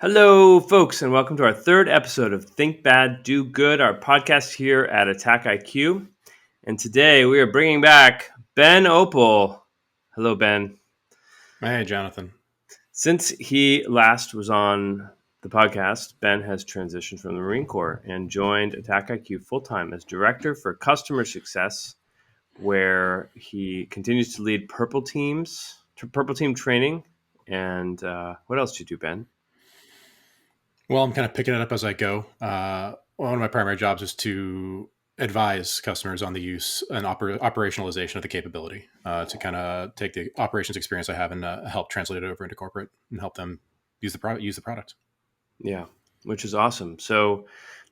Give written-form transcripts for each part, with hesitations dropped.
Hello, folks, and welcome to our third episode of Think Bad, Do Good, our podcast here at AttackIQ. And today we are bringing back Ben Opel. Hello, Ben. Hey, Jonathan. Since he last was on the podcast, Ben has transitioned from the Marine Corps and joined AttackIQ full-time as Director for Customer Success, where he continues to lead Purple Team training. And what else do you do, Ben? Well, I'm kind of picking it up as I go. One of my primary jobs is to advise customers on the use and operationalization of the capability to kind of take the operations experience I have and help translate it over into corporate and help them use the product. Yeah, which is awesome. So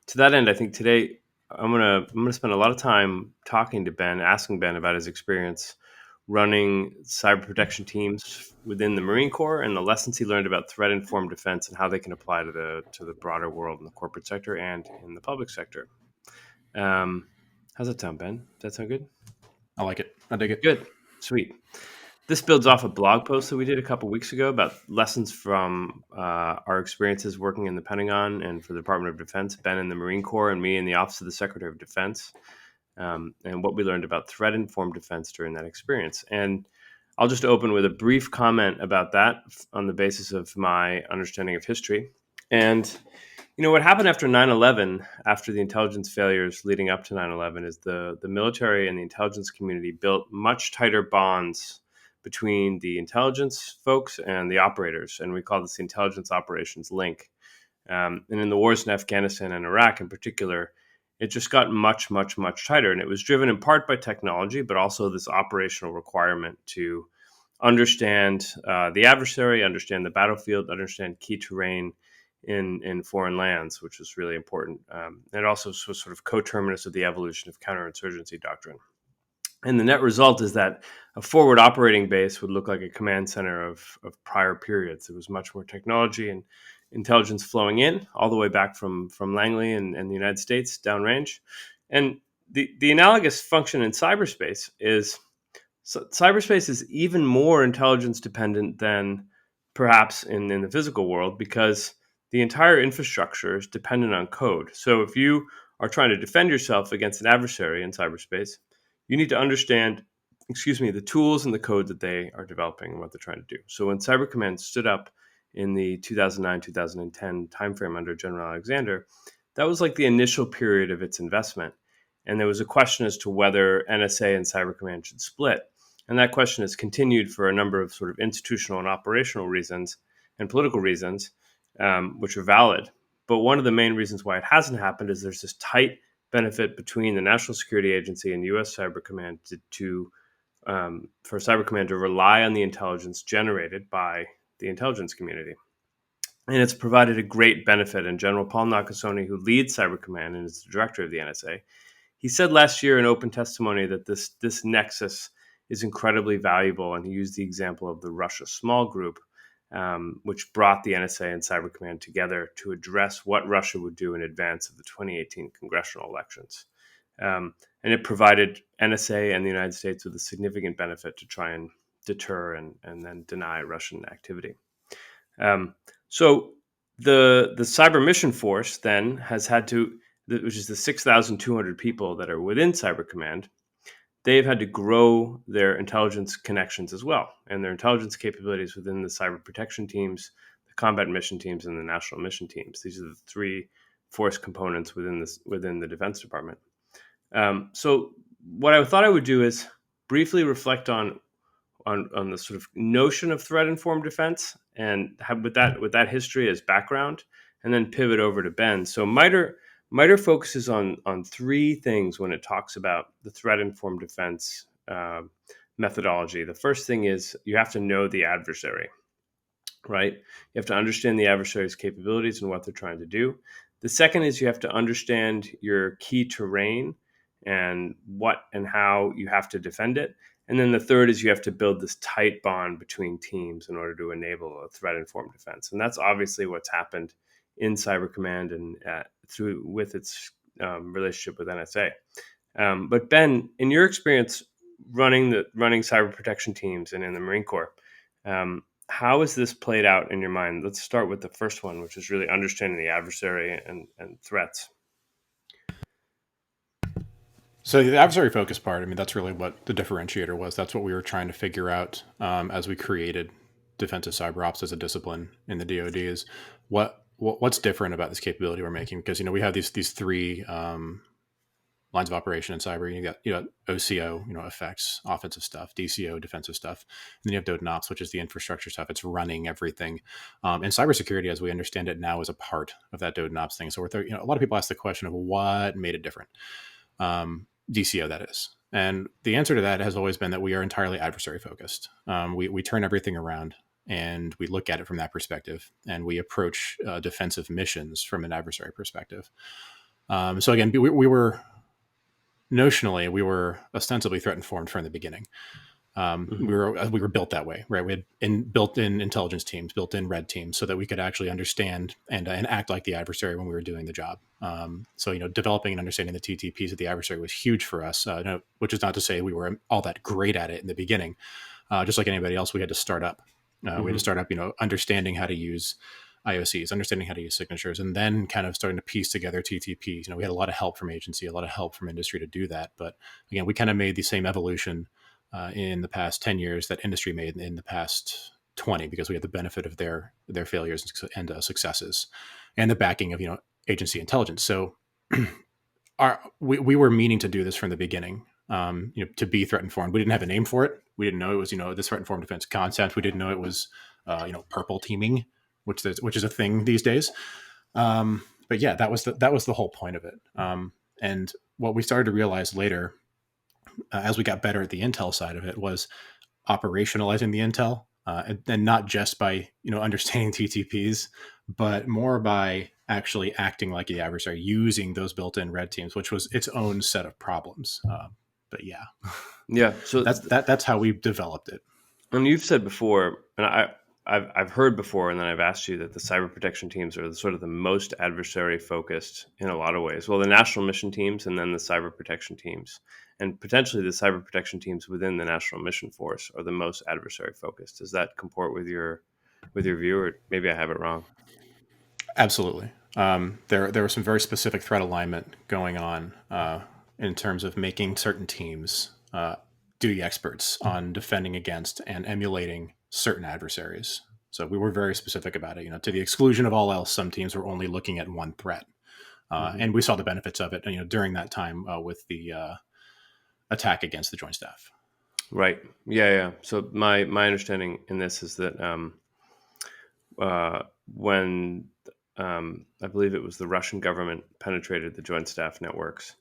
to that end, I think today I'm gonna spend a lot of time talking to Ben, asking Ben about his experience running cyber protection teams within the Marine Corps and the lessons he learned about threat-informed defense and how they can apply to the broader world in the corporate sector and in the public sector. How's that sound, Ben? Does that sound good? I like it. I dig it. Good. Sweet. This builds off a blog post that we did a couple weeks ago about lessons from our experiences working in the Pentagon and for the Department of Defense, Ben in the Marine Corps and me in the Office of the Secretary of Defense, and what we learned about threat-informed defense during that experience. And I'll just open with a brief comment about that on the basis of my understanding of history. And what happened after 9/11, after the intelligence failures leading up to 9/11, is the military and the intelligence community built much tighter bonds between the intelligence folks and the operators, and we call this the intelligence operations link. And in the wars in Afghanistan and Iraq in particular, it just got much, much, much tighter. And it was driven in part by technology, but also this operational requirement to understand the adversary, understand the battlefield, understand key terrain in foreign lands, which was really important. It also was sort of coterminous with the evolution of counterinsurgency doctrine. And the net result is that a forward operating base would look like a command center of prior periods. It was much more technology and intelligence flowing in all the way back from Langley and the United States downrange. And the analogous function in cyberspace is cyberspace is even more intelligence dependent than perhaps in the physical world, because the entire infrastructure is dependent on code. So if you are trying to defend yourself against an adversary in cyberspace, you need to understand, the tools and the code that they are developing and what they're trying to do. So when Cyber Command stood up in the 2009-2010 timeframe under General Alexander, that was like the initial period of its investment. And there was a question as to whether NSA and Cyber Command should split. And that question has continued for a number of sort of institutional and operational reasons and political reasons, which are valid. But one of the main reasons why it hasn't happened is there's this tight benefit between the National Security Agency and U.S. Cyber Command for Cyber Command to rely on the intelligence generated by the intelligence community. And it's provided a great benefit. And General Paul Nakasone, who leads Cyber Command and is the director of the NSA, he said last year in open testimony that this nexus is incredibly valuable. And he used the example of the Russia small group, which brought the NSA and Cyber Command together to address what Russia would do in advance of the 2018 congressional elections. And it provided NSA and the United States with a significant benefit to try and deter and then deny Russian activity. So the Cyber Mission Force then has had to, which is the 6,200 people that are within Cyber Command, they've had to grow their intelligence connections as well, and their intelligence capabilities within the cyber protection teams, the combat mission teams, and the national mission teams. These are the three force components within the Defense Department. So what I thought I would do is briefly reflect on the sort of notion of threat-informed defense, and have with that history as background, and then pivot over to Ben. So MITRE focuses on three things when it talks about the threat-informed defense methodology. The first thing is you have to know the adversary, right? You have to understand the adversary's capabilities and what they're trying to do. The second is you have to understand your key terrain and what and how you have to defend it. And then the third is you have to build this tight bond between teams in order to enable a threat-informed defense. And that's obviously what's happened in Cyber Command and with its relationship with NSA. But Ben, in your experience running cyber protection teams and in the Marine Corps, how has this played out in your mind? Let's start with the first one, which is really understanding the adversary and threats. So the adversary focus part, I mean, that's really what the differentiator was. That's what we were trying to figure out as we created defensive cyber ops as a discipline in the DoD is what's different about this capability we're making, because we have these three lines of operation in cyber. You got OCO, effects, offensive stuff; DCO, defensive stuff; and then you have DoD and Ops, which is the infrastructure stuff. It's running everything. And cybersecurity, as we understand it now, is a part of that DoD and Ops thing. So a lot of people ask the question of what made it different. DCO, that is. And the answer to that has always been that we are entirely adversary focused. We turn everything around and we look at it from that perspective, and we approach defensive missions from an adversary perspective. So again, we were notionally, we were ostensibly threat informed from the beginning. We were built that way, right? We had built-in intelligence teams, built-in red teams, so that we could actually understand and act like the adversary when we were doing the job. So developing and understanding the TTPs of the adversary was huge for us. Which is not to say we were all that great at it in the beginning. Just like anybody else, we had to start up. We had to start up, understanding how to use IOCs, understanding how to use signatures, and then kind of starting to piece together TTPs. We had a lot of help from agency, a lot of help from industry to do that. But again, we kind of made the same evolution in the past 10 years that industry made in the past 20, because we had the benefit of their failures and successes and the backing of agency intelligence. So we were meaning to do this from the beginning, to be threat informed. We didn't have a name for it. We didn't know it was this threat informed defense concept. We didn't know it was purple teaming, which is a thing these days. But yeah, that was the whole point of it. And what we started to realize later, as we got better at the intel side of it, was operationalizing the intel, and not just by understanding TTPs, but more by actually acting like the adversary, using those built-in red teams, which was its own set of problems. But yeah, So that's how we developed it. And you've said before, and I've heard before, and then I've asked you that the cyber protection teams are sort of the most adversary focused in a lot of ways. Well, the national mission teams, and then the cyber protection teams, and potentially the cyber protection teams within the National Mission Force are the most adversary focused. Does that comport with your view, or maybe I have it wrong? Absolutely. There was some very specific threat alignment going on in terms of making certain teams duty experts on defending against and emulating certain adversaries. So we were very specific about it. To the exclusion of all else, some teams were only looking at one threat, and we saw the benefits of it. During that time with the attack against the Joint Staff. Right. Yeah. So my understanding in this is that when I believe it was the Russian government penetrated the Joint Staff networks,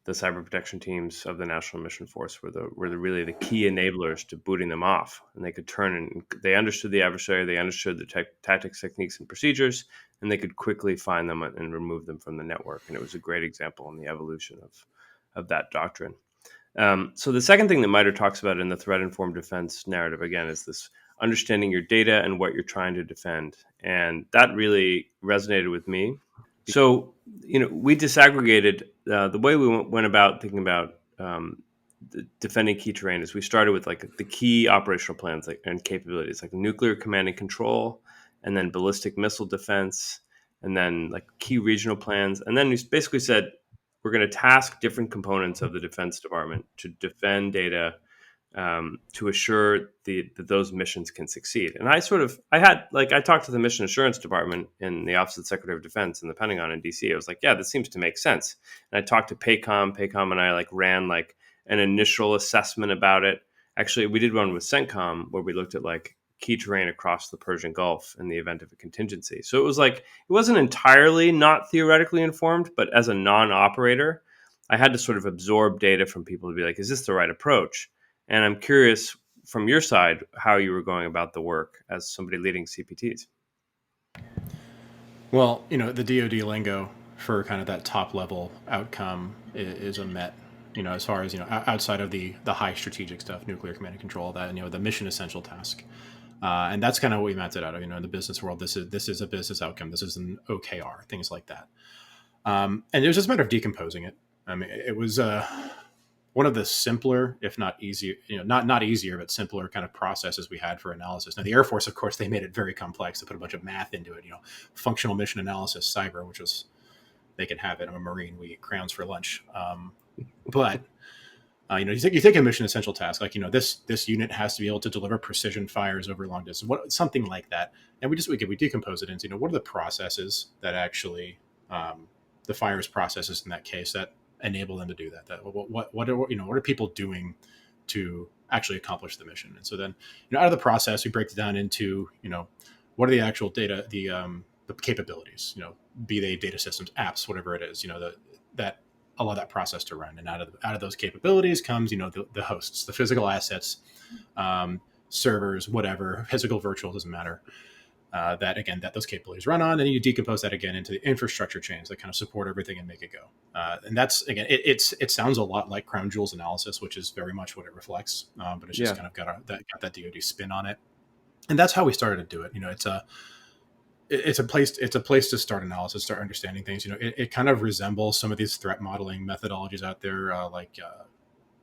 the cyber protection teams of the National Mission Force were really the key enablers to booting them off. And they could turn and they understood the adversary, they understood the tactics, techniques, and procedures, and they could quickly find them and remove them from the network. And it was a great example in the evolution of that doctrine. So the second thing that MITRE talks about in the threat-informed defense narrative, again, is this understanding your data and what you're trying to defend. And that really resonated with me. So, we disaggregated the way we went about thinking about defending key terrain is we started with like the key operational plans and capabilities, like nuclear command and control, and then ballistic missile defense, and then like key regional plans. And then we basically said, we're going to task different components of the Defense Department to defend data to assure that those missions can succeed. And I talked to the Mission Assurance Department in the Office of the Secretary of Defense in the Pentagon in DC. I was like, yeah, this seems to make sense. And I talked to Paycom and I ran an initial assessment about it. Actually, we did one with CENTCOM where we looked at key terrain across the Persian Gulf in the event of a contingency. So it wasn't entirely not theoretically informed, but as a non-operator, I had to sort of absorb data from people to be like, is this the right approach? And I'm curious from your side how you were going about the work as somebody leading CPTs. Well, the DoD lingo for kind of that top level outcome is a MET. As far as outside of the high strategic stuff, nuclear command and control, that the mission essential task, and that's kind of what we mapped it out of. In the business world, this is a business outcome. This is an OKR, things like that. And it was just a matter of decomposing it. I mean, it was one of the simpler, if not easier, not easier, but simpler kind of processes we had for analysis. Now, the Air Force, of course, they made it very complex. They put a bunch of math into it. Functional mission analysis, cyber, which was they can have it. I'm a Marine. We eat crowns for lunch. But you take a mission essential task like this unit has to be able to deliver precision fires over long distance, something like that, and we decompose it into what are the processes that actually the fires processes in that case that enable them to do that. What are people doing to actually accomplish the mission? And so then out of the process we break it down into what are the actual data, the capabilities, be they data systems, apps, whatever it is, that allow that process to run. And out of those capabilities comes, the hosts, the physical assets, servers, whatever, physical, virtual, doesn't matter. That those capabilities run on, and you decompose that again into the infrastructure chains that kind of support everything and make it go. And that's again, it sounds a lot like crown jewels analysis, which is very much what it reflects, but it's just kind of got that DoD spin on it. And that's how we started to do it. It's a place to start analysis, start understanding things. It kind of resembles some of these threat modeling methodologies out there, like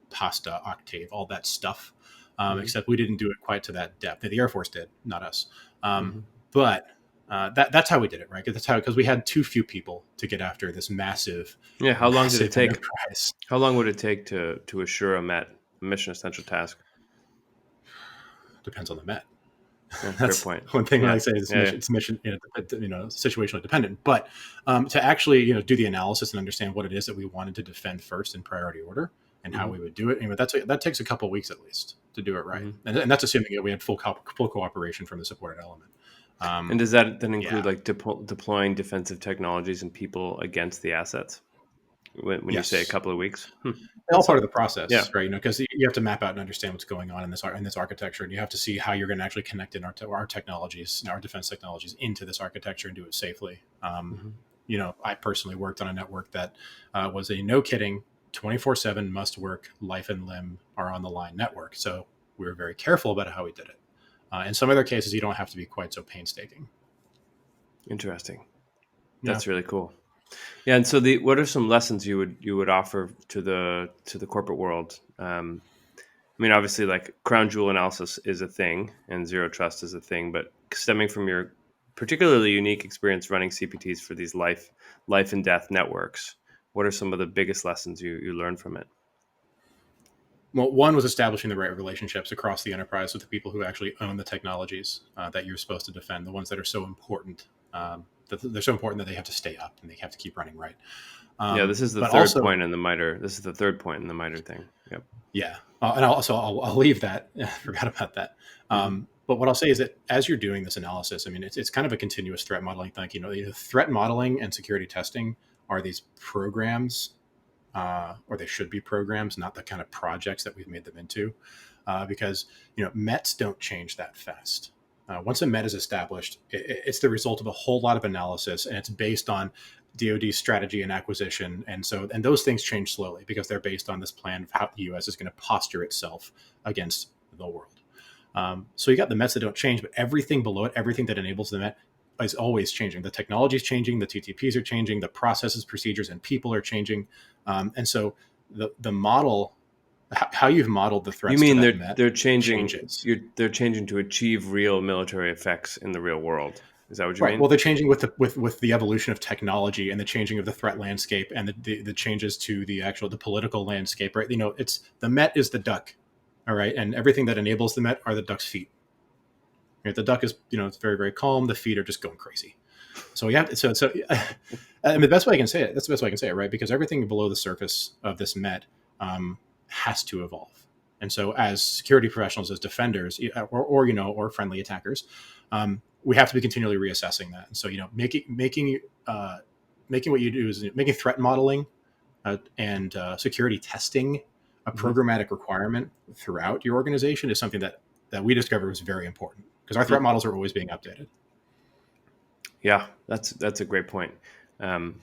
Pasta, Octave, all that stuff. Except we didn't do it quite to that depth. The Air Force did, not us. But that's how we did it, right? Because we had too few people to get after this massive. Yeah. How long did it take? Enterprise. How long would it take to assure a mission essential task? Depends on the Met. Yeah, that's fair point. One thing I say is it's mission, situationally dependent. But to actually, do the analysis and understand what it is that we wanted to defend first in priority order and how we would do it. That takes a couple of weeks at least to do it right. And that's assuming that we had full cooperation from the supported element. And does that then include like deploying defensive technologies and people against the assets? When you say a couple of weeks, all part of the process, right? Because you have to map out and understand what's going on in this architecture, and you have to see how you're going to actually connect in our technologies, our defense technologies, into this architecture and do it safely. I personally worked on a network that was a no kidding 24/7 must work, life and limb are on the line network. So we were very careful about how we did it. In some other cases, you don't have to be quite so painstaking. Interesting. That's really cool. Yeah, and so what are some lessons you would offer to the corporate world? Obviously, like crown jewel analysis is a thing, and zero trust is a thing. But stemming from your particularly unique experience running CPTs for these life and death networks, what are some of the biggest lessons you learned from it? Well, one was establishing the right relationships across the enterprise with the people who actually own the technologies that you're supposed to defend, the ones that are so important. They're so important that they have to stay up and they have to keep running right. This is the third point in the MITRE. This is the third point in the MITRE thing. Yep. Yeah. And I'll leave that. I forgot about that. But what I'll say is that as you're doing this analysis, it's kind of a continuous threat modeling thing. Threat modeling and security testing are these programs, or they should be programs, not the kind of projects that we've made them into, because METs don't change that fast. Once a MET is established, it's the result of a whole lot of analysis, and it's based on DoD strategy and acquisition. And those things change slowly because they're based on this plan of how the U.S. is going to posture itself against the world. So you got the METs that don't change, but everything below it, everything that enables the MET is always changing. The technology is changing, the TTPs are changing, the processes, procedures, and people are changing. And so the model, how you've modeled the threats. You mean they're changing? They're changing to achieve real military effects in the real world. Is that what you mean? Well, they're changing with the evolution of technology and the changing of the threat landscape and the changes to the political landscape. Right? It's the MET is the duck, all right, and everything that enables the MET are the duck's feet. Right? The duck is it's very, very calm. The feet are just going crazy. So we have so the best way I can say it. That's the best way I can say it, right? Because everything below the surface of this MET has to evolve. And so as security professionals, as defenders, or friendly attackers, we have to be continually reassessing that. And so, making what you do is making threat modeling and security testing a programmatic requirement throughout your organization is something that we discovered was very important because our threat models are always being updated. Yeah, that's a great point. Like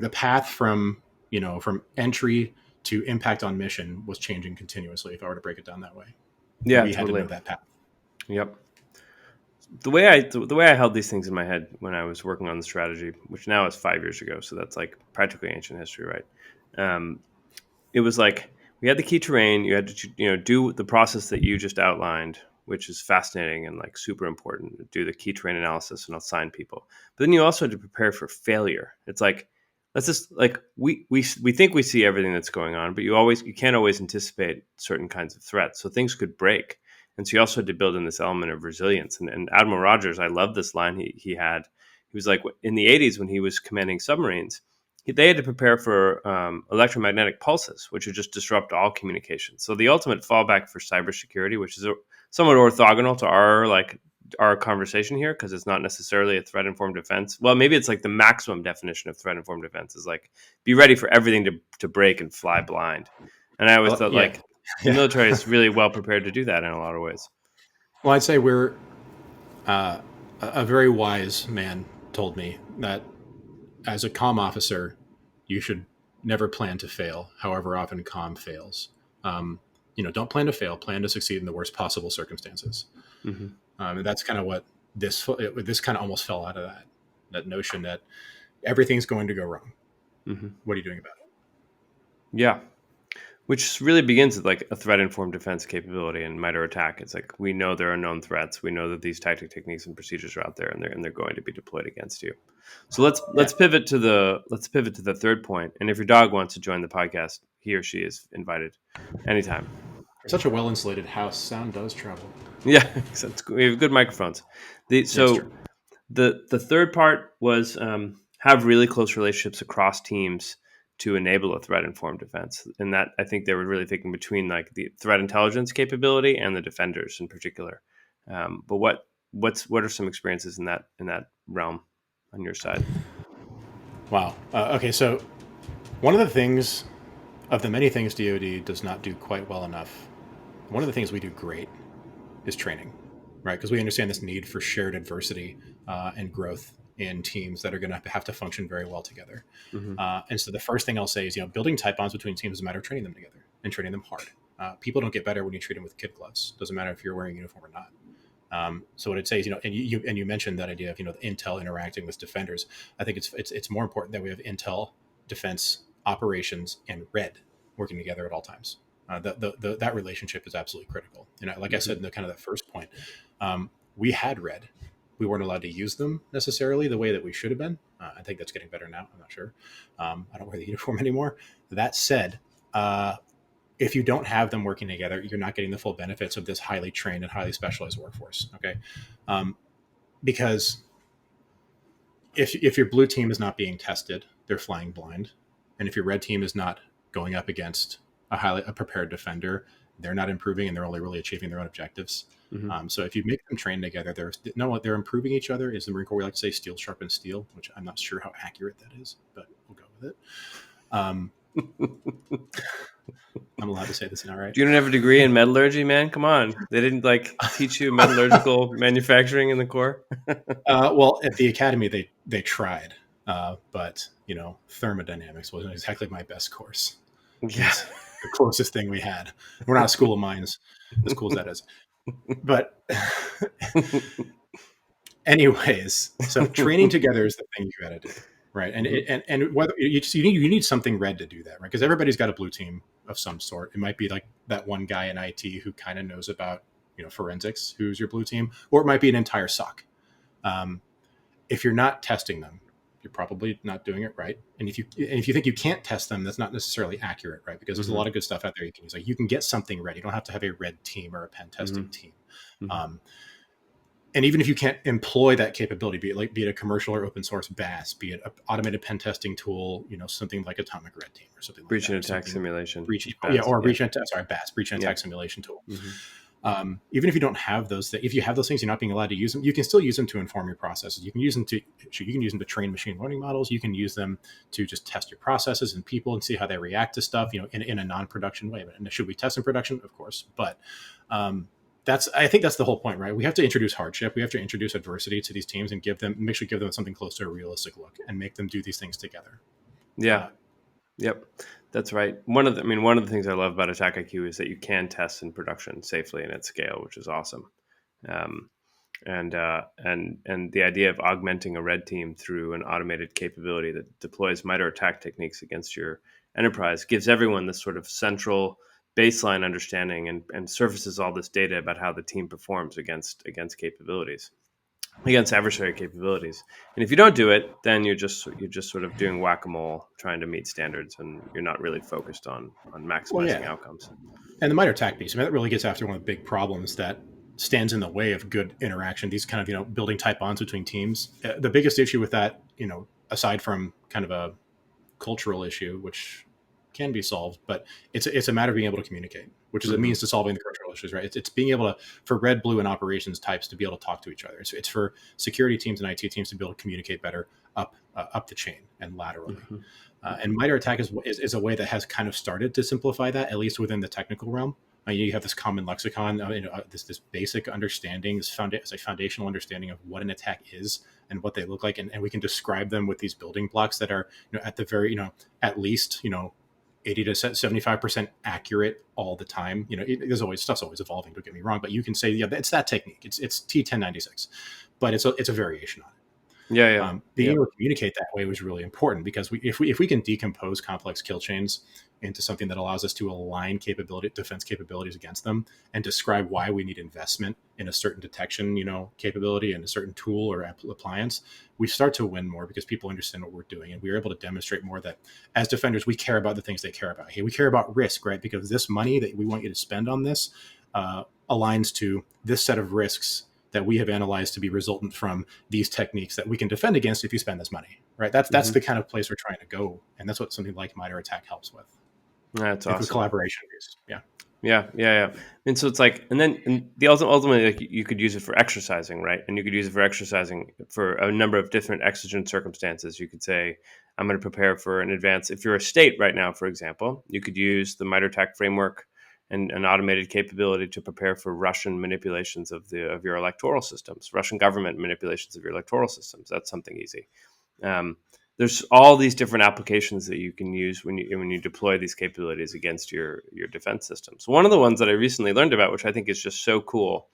the path from entry to impact on mission was changing continuously. If I were to break it down that way, yeah, we had to know that path. Yep. The way I held these things in my head when I was working on the strategy, which now is 5 years ago, so that's like practically ancient history, right? it was like we had the key terrain. You had to do the process that you just outlined, which is fascinating and like super important. Do the key terrain analysis and assign people. But then you also had to prepare for failure. It's like let's just like we think we see everything that's going on, but you can't always anticipate certain kinds of threats. So things could break. And so you also had to build in this element of resilience. And Admiral Rogers, I love this line he had. He was like in the 80s when he was commanding submarines, they had to prepare for electromagnetic pulses, which would just disrupt all communication. So the ultimate fallback for cybersecurity, which is somewhat orthogonal to our conversation here, because it's not necessarily a threat-informed defense. Well, maybe it's like the maximum definition of threat-informed defense is like be ready for everything to break and fly blind. And I always thought Yeah. like the military is really well prepared to do that in a lot of ways. Well, I'd say we're a very wise man told me that as a comm officer, you should never plan to fail, however often comm fails. Don't plan to fail, plan to succeed in the worst possible circumstances. Mm-hmm. And that's kind of what this kind of almost fell out of that notion that everything's going to go wrong. Mm-hmm. What are you doing about it? Yeah. Which really begins with like a threat-informed defense capability and MITRE ATT&CK. It's like we know there are known threats. We know that these tactic techniques and procedures are out there, and they're going to be deployed against you. So let's pivot to the third point. And if your dog wants to join the podcast, he or she is invited anytime. For such a well insulated house, sound does travel. Yeah, we have good microphones. The third part was have really close relationships across teams to enable a threat-informed defense, and that I think they were really thinking between like the threat intelligence capability and the defenders in particular. But what are some experiences in that realm on your side? Wow. Okay, so one of the many things DoD does not do quite well enough, one of the things we do great is training, right? Because we understand this need for shared adversity and growth in teams that are going to have to function very well together. Mm-hmm. And so the first thing I'll say is, building tight bonds between teams is a matter of training them together and training them hard. People don't get better when you treat them with kid gloves. Doesn't matter if you're wearing a uniform or not. So what I'd say is, and you mentioned that idea of Intel interacting with defenders. I think it's more important that we have Intel, defense, operations, and Red working together at all times. That relationship is absolutely critical. And like I said in the kind of that first point, we had Red. We weren't allowed to use them necessarily the way that we should have been. I think that's getting better now. I'm not sure. I don't wear the uniform anymore. That said, if you don't have them working together, you're not getting the full benefits of this highly trained and highly specialized workforce. Okay. Because if your blue team is not being tested, they're flying blind. And if your red team is not going up against a prepared defender, they're not improving and they're only really achieving their own objectives. Mm-hmm. So if you make them train together, they're improving each other. Is the Marine Corps, we like to say steel sharpens steel, which I'm not sure how accurate that is, but we'll go with it. I'm allowed to say this now, right? You don't have a degree in metallurgy, man? Come on. They didn't teach you metallurgical manufacturing in the Corps? Well, at the academy, they tried, but thermodynamics wasn't exactly my best course. Yeah. It's the closest thing we had. We're not a school of mines, as cool as that is. But anyways, so training together is the thing you got to do, right? And whether you need something red to do that, right? Because everybody's got a blue team of some sort. It might be like that one guy in IT who kind of knows about forensics, who's your blue team, or it might be an entire SOC. If you're not testing them, you're probably not doing it right. And if you think you can't test them, that's not necessarily accurate, right? Because there's a lot of good stuff out there you can use. Like you can get something ready. You don't have to have a red team or a pen testing team. Mm-hmm. And even if you can't employ that capability, be it a commercial or open source BAS, be it an automated pen testing tool, something like Atomic Red Team or something like breach that. and attack simulation. BAS, breach and attack simulation tool. Mm-hmm. Even if you don't have those, if you have those things, you're not being allowed to use them. You can still use them to inform your processes. You can use them to train machine learning models. You can use them to just test your processes and people and see how they react to stuff, in a non-production way. But should we test in production? Of course. But I think that's the whole point, right? We have to introduce hardship. We have to introduce adversity to these teams and give them something close to a realistic look and make them do these things together. Yeah. Yep. That's right. One of the things I love about AttackIQ is that you can test in production safely and at scale, which is awesome. And the idea of augmenting a red team through an automated capability that deploys MITRE ATT&CK techniques against your enterprise gives everyone this sort of central baseline understanding and surfaces all this data about how the team performs against capabilities, against adversary capabilities. And if you don't do it, then you're just sort of doing whack-a-mole, trying to meet standards, and you're not really focused on Well, maximizing yeah. outcomes. And the MITRE ATT&CK piece, I mean, that really gets after one of the big problems that stands in the way of good interaction. These kind of, building tight bonds between teams. The biggest issue with that, aside from kind of a cultural issue, which can be solved, but it's a matter of being able to communicate, which is a Mm-hmm. means to solving the cultural issues, right? It's being able to, for red, blue, and operations types to be able to talk to each other. It's for security teams and IT teams to be able to communicate better up the chain and laterally. Mm-hmm. And MITRE ATT&CK is a way that has kind of started to simplify that, at least within the technical realm. You have this common lexicon, this basic understanding, this foundational understanding of what an attack is and what they look like, and we can describe them with these building blocks that are, at the very, at least, 80 to 75% accurate all the time. Stuff's always evolving. Don't get me wrong, but you can say, yeah, it's that technique. It's T1096, but it's a variation on it. Yeah, yeah, Being yep. able to communicate that way was really important, because if we can decompose complex kill chains into something that allows us to align defense capabilities against them, and describe why we need investment in a certain detection, capability and a certain tool or appliance, we start to win more because people understand what we're doing, and we're able to demonstrate more that as defenders we care about the things they care about. Hey, we care about risk, right? Because this money that we want you to spend on this aligns to this set of risks that we have analyzed to be resultant from these techniques that we can defend against if you spend this money, right? That's Mm-hmm. the kind of place we're trying to go, and that's what something like MITRE ATT&CK helps with. That's If with awesome. collaboration piece, yeah. Yeah, yeah, yeah. And so it's like, and the ultimately, like, you could use it for exercising, right? And you could use it for exercising for a number of different exigent circumstances. You could say, I'm going to prepare for an advance. If you're a state right now, for example, you could use the MITRE ATT&CK framework and an automated capability to prepare for Russian manipulations of your electoral systems, Russian government manipulations of your electoral systems. That's something easy. Um, there's all these different applications that you can use when you deploy these capabilities against your defense systems. One of the ones that I recently learned about, which I think is just so cool,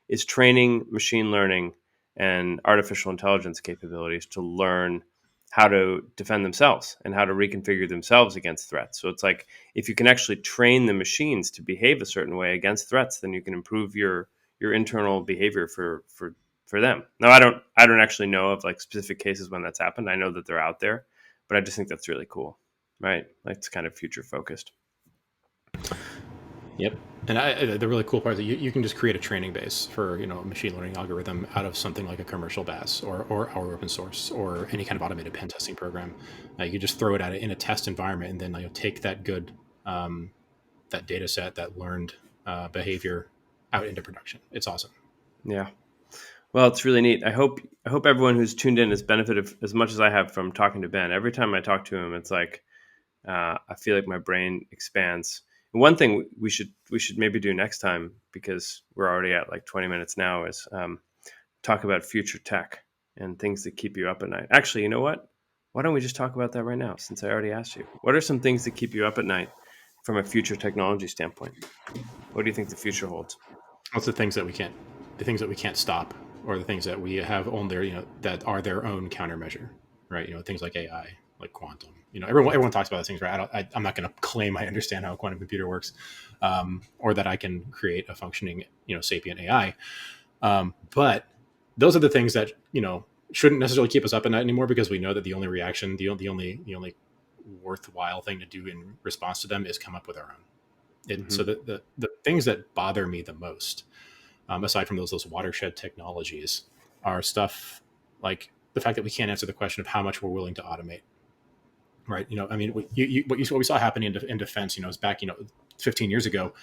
is training machine learning and artificial intelligence capabilities to learn how to defend themselves and how to reconfigure themselves against threats. So it's like, if you can actually train the machines to behave a certain way against threats, then you can improve your internal behavior for them. Now, I don't actually know of like specific cases when that's happened. I know that they're out there, but I just think that's really cool, right? Like, it's kind of future focused. Yep. And the really cool part is that you can just create a training base for a machine learning algorithm out of something like a commercial BAS or our open source or any kind of automated pen testing program. You just throw it at it in a test environment, and then take that good that data set, that learned behavior, out into production. It's awesome. Yeah. Well, it's really neat. I hope everyone who's tuned in has benefited as much as I have from talking to Ben. Every time I talk to him, it's like, I feel like my brain expands. And one thing we should maybe do next time, because we're already at like 20 minutes now, is talk about future tech and things that keep you up at night. Actually, you know what? Why don't we just talk about that right now, since I already asked you? What are some things that keep you up at night from a future technology standpoint? What do you think the future holds? What's the things that we can't stop, or the things that we have on their, that are their own countermeasure, right? Things like AI, like quantum. Everyone talks about those things, right? I'm not going to claim I understand how a quantum computer works, or that I can create a functioning, sapient AI. But those are the things that shouldn't necessarily keep us up at night anymore, because we know that the only reaction, the only worthwhile thing to do in response to them is come up with our own. So Mm-hmm. the things that bother me the most, aside from those watershed technologies, are stuff like the fact that we can't answer the question of how much we're willing to automate. Right? I mean, what we saw happening in defense, is back, 15 years ago,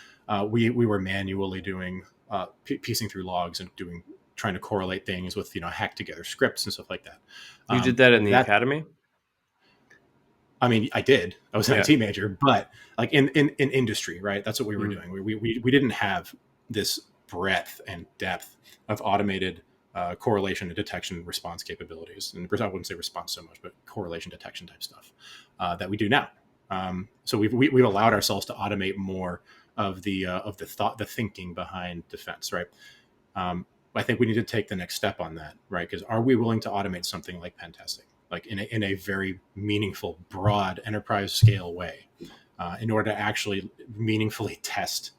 we were manually doing piecing through logs and trying to correlate things with hack together scripts and stuff like that. You did that in the That academy? I mean, I did. I was an Yeah. IT major, but like in industry, right? That's what we were Mm-hmm. doing. We didn't have this breadth and depth of automated correlation and detection response capabilities. And I wouldn't say response so much, but correlation detection type stuff that we do now. So we've allowed ourselves to automate more of the thought, the thinking behind defense, right? I think we need to take the next step on that, right? Because are we willing to automate something like pen testing? like in a very meaningful, broad enterprise scale way, in order to actually meaningfully test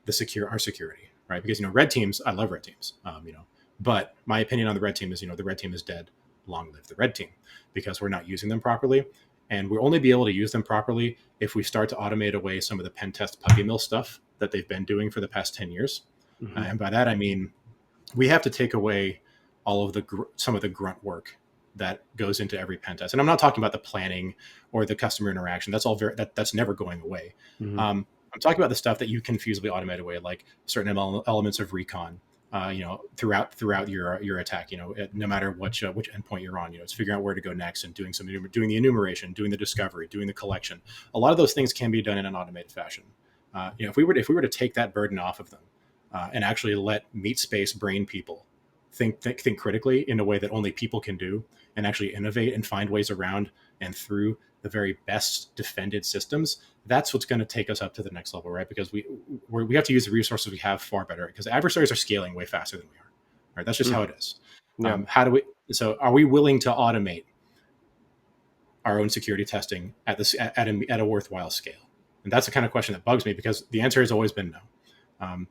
our security, right? Because red teams, I love red teams, but my opinion on the red team is the red team is dead. Long live the red team, because we're not using them properly, and we'll only be able to use them properly if we start to automate away some of the pen test puppy mill stuff that they've been doing for the past 10 years. Mm-hmm. And by that I mean we have to take away all of some of the grunt work that goes into every pen test. And I'm not talking about the planning or the customer interaction. That's all that's never going away. Mm-hmm. I'm talking about the stuff that you can feasibly automate away, like certain elements of recon. Throughout your attack, no matter which endpoint you're on, it's figuring out where to go next and doing the enumeration, doing the discovery, doing the collection. A lot of those things can be done in an automated fashion. If we were to take that burden off of them, and actually let meat space brain people think critically in a way that only people can do, and actually innovate and find ways around and through the very best defended systems, that's what's going to take us up to the next level, right? Because we have to use the resources we have far better, because adversaries are scaling way faster than we are, right? That's just how it is. Yeah. Are we willing to automate our own security testing at a worthwhile scale? And that's the kind of question that bugs me, because the answer has always been no.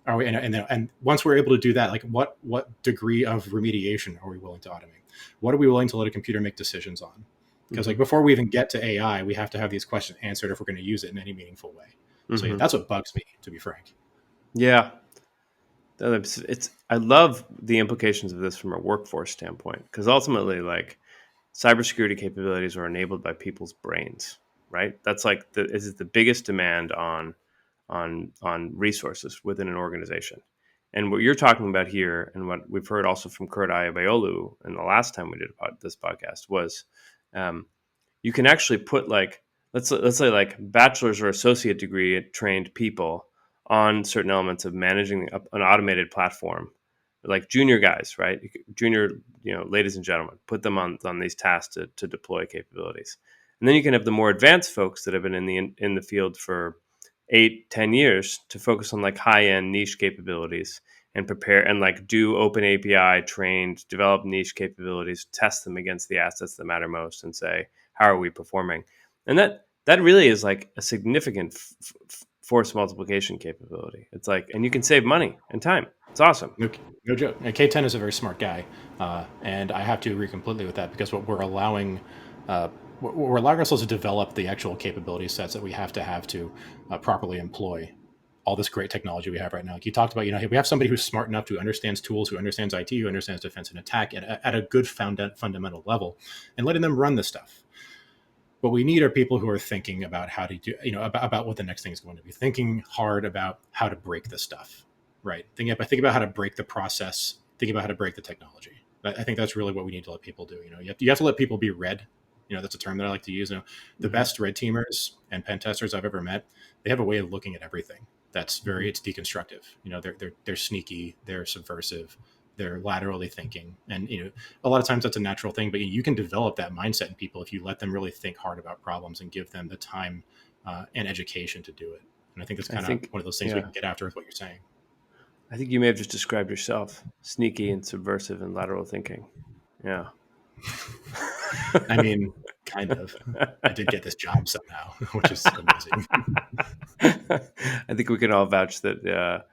Are we, and once we're able to do that, like what degree of remediation are we willing to automate? What are we willing to let a computer make decisions on? Because like before we even get to AI, we have to have these questions answered if we're going to use it in any meaningful way. Mm-hmm. So yeah, that's what bugs me, to be frank. Yeah. I love the implications of this from a workforce standpoint, because ultimately, like, cybersecurity capabilities are enabled by people's brains, right? That's like is the biggest demand on resources within an organization. And what you're talking about here, and what we've heard also from Kurt Ayabayolu and the last time we did this podcast, was you can actually put, like, let's say like bachelor's or associate degree trained people on certain elements of managing an automated platform, like junior guys, right? Junior, ladies and gentlemen, put them on these tasks to deploy capabilities. And then you can have the more advanced folks that have been in the field for 8-10 years to focus on like high-end niche capabilities and prepare and like do open API trained, develop niche capabilities, test them against the assets that matter most, and say, how are we performing? And that really is like a significant force multiplication capability. It's like, and you can save money and time. It's awesome. No joke. K10 is a very smart guy, and I have to agree completely with that, because what we're allowing ourselves to develop the actual capability sets that we have to properly employ all this great technology we have right now. Like you talked about, we have somebody who's smart enough, who understands tools, who understands IT, who understands defense and attack at a good fundamental level, and letting them run this stuff. What we need are people who are thinking about how to do, about what the next thing is going to be, thinking hard about how to break this stuff, right? Think about how to break the process, think about how to break the technology. I think that's really what we need to let people do. You have to let people be red. That's a term that I like to use. The best red teamers and pen testers I've ever met, they have a way of looking at everything that's it's deconstructive. They're sneaky, they're subversive, they're laterally thinking, and a lot of times that's a natural thing. But you can develop that mindset in people if you let them really think hard about problems and give them the time and education to do it. And I think that's kind of one of those things we can get after with what you're saying. I think you may have just described yourself: sneaky and subversive and lateral thinking. Yeah. I mean, kind of. I did get this job somehow, which is amazing. I think we can all vouch that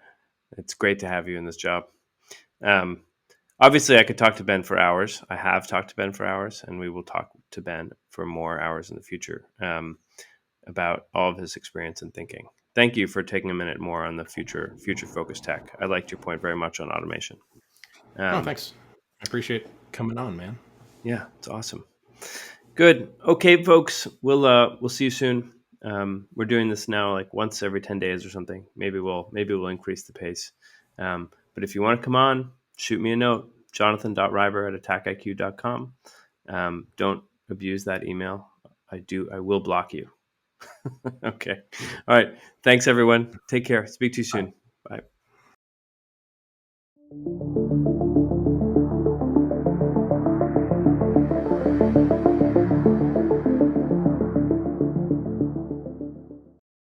it's great to have you in this job. Obviously, I could talk to Ben for hours. I have talked to Ben for hours, and we will talk to Ben for more hours in the future about all of his experience and thinking. Thank you for taking a minute more on the future focused tech. I liked your point very much on automation. Thanks. I appreciate coming on, man. Yeah, it's awesome. Good. Okay, folks, we'll see you soon. We're doing this now like once every 10 days or something. Maybe we'll increase the pace. But if you want to come on, shoot me a note, jonathan.reiber@attackiq.com. Don't abuse that email. I will block you. Okay. All right. Thanks, everyone. Take care. Speak to you soon. Bye.